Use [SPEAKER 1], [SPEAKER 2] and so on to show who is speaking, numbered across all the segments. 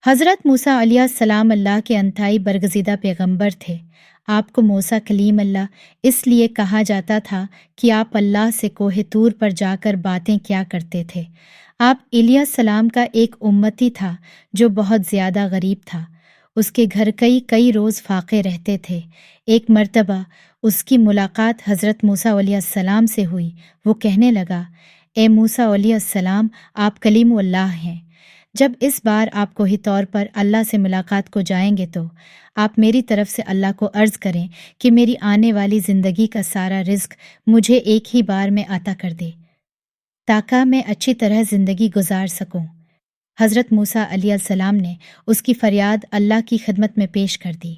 [SPEAKER 1] हज़रत मूसा अलैहिस्सलाम अल्लाह के अंतहाई बरगज़ीदा पैगंबर थे। आपको मूसा कलीम अल्लाह इसलिए कहा जाता था कि आप अल्लाह से कोहे तूर पर जाकर बातें क्या करते थे। आप इलियास सलाम का एक उम्मती था जो बहुत ज़्यादा गरीब था। उसके घर कई कई रोज़ फाक़े रहते थे। एक मर्तबा उसकी मुलाकात हज़रत मूसा अलैहिस्सलाम से हुई। वो कहने लगा, ए मूसा अलैहिस्सलाम, आप कलीमुल्लाह हैं। जब इस बार आप कोही तौर पर अल्लाह से मुलाकात को जाएंगे तो आप मेरी तरफ से अल्लाह को अर्ज़ करें कि मेरी आने वाली ज़िंदगी का सारा रिज़्क मुझे एक ही बार में अता कर दे, ताकि मैं अच्छी तरह ज़िंदगी गुजार सकूं। हज़रत मूसा अलैहिस्सलाम ने उसकी फ़रियाद अल्लाह की खिदमत में पेश कर दी।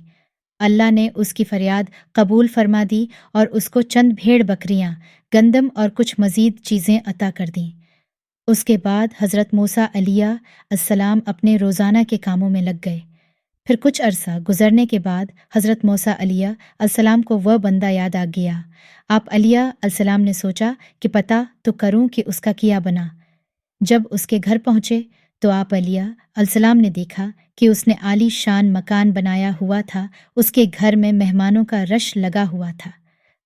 [SPEAKER 1] अल्लाह ने उसकी फ़रियाद कबूल फरमा दी और उसको चंद भेड़ बकरियां, गंदम और कुछ मज़ीद चीज़ें अता कर दीं। उसके बाद हज़रत मूसा अलैहिस्सलाम अपने रोज़ाना के कामों में लग गए। फिर कुछ अरसा गुजरने के बाद हज़रत मूसा अलैहिस्सलाम को वह बंदा याद आ गया। आप अलैहिस्सलाम ने सोचा कि पता तो करूं कि उसका किया बना। जब उसके घर पहुँचे तो आप अलैहिस्सलाम ने देखा कि उसने आली शान मकान बनाया हुआ था। उसके घर में मेहमानों का रश लगा हुआ था।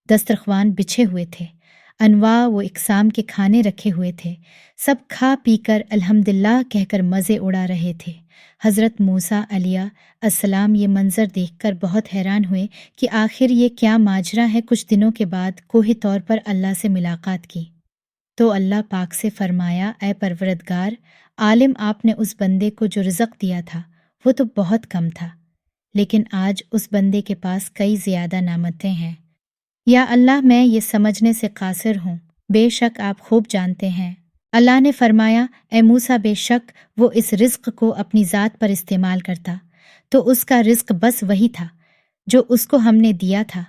[SPEAKER 1] दस्तरख्वान बिछे हुए थे, अनवा व इकसाम के खाने रखे हुए थे। सब खा पी कर अल्हम्दुलिल्लाह कहकर मज़े उड़ा रहे थे। हज़रत मूसा अलैहिस्सलाम ये मंज़र देखकर बहुत हैरान हुए कि आखिर ये क्या माजरा है। कुछ दिनों के बाद कोही तौर पर अल्लाह से मुलाकात की तो अल्लाह पाक से फरमाया, ए परवरदिगार आलिम, आपने उस बंदे को जो रिज़्क़ दिया था वो तो बहुत कम था, लेकिन आज उस बंदे के पास कई ज़्यादा नेमतें हैं। या अल्लाह, मैं ये समझने से कासिर हूँ, बेशक आप खूब जानते हैं। अल्लाह ने फरमाया, ए मूसा, बेशक वो इस रिज़्क़ को अपनी ज़ात पर इस्तेमाल करता तो उसका रिज़्क़ बस वही था जो उसको हमने दिया था।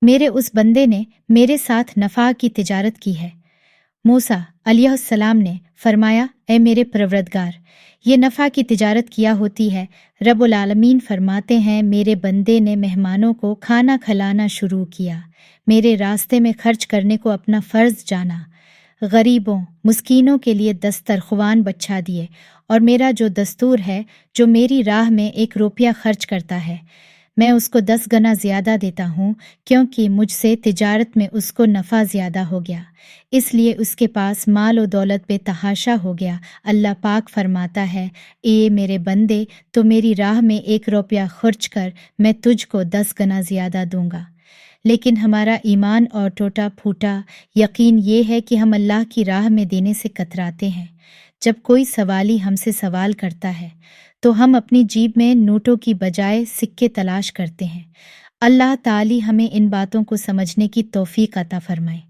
[SPEAKER 1] मेरे उस बंदे ने मेरे साथ नफ़ा की तिजारत की है। मूसा अलैहिस्सलाम ने फरमाया, ए मेरे परवरदिगार, ये नफ़ा की तिजारत किया होती है। रब्बुल आलमीन फरमाते हैं, मेरे बंदे ने मेहमानों को खाना खिलाना शुरू किया, मेरे रास्ते में खर्च करने को अपना फ़र्ज़ जाना, गरीबों मुस्कीनों के लिए दस्तरख्वान बछा दिए, और मेरा जो दस्तूर है, जो मेरी राह में 1 रुपया खर्च करता है, मैं उसको 10 गना ज़्यादा देता हूँ, क्योंकि मुझसे तिजारत में उसको नफ़ा ज़्यादा हो गया, इसलिए उसके पास माल और दौलत बेतहाशा हो गया। अल्लाह पाक फरमाता है, ए मेरे बंदे, तो मेरी राह में 1 रुपया खर्च कर, मैं तुझको 10 गना ज़्यादा दूंगा। लेकिन हमारा ईमान और टूटा फूटा यकीन ये है कि हम अल्लाह की राह में देने से कतराते हैं। जब कोई सवाली हमसे सवाल करता है तो हम अपनी जेब में नोटों की बजाय सिक्के तलाश करते हैं। अल्लाह ताली हमें इन बातों को समझने की तौफीक अता फरमाए।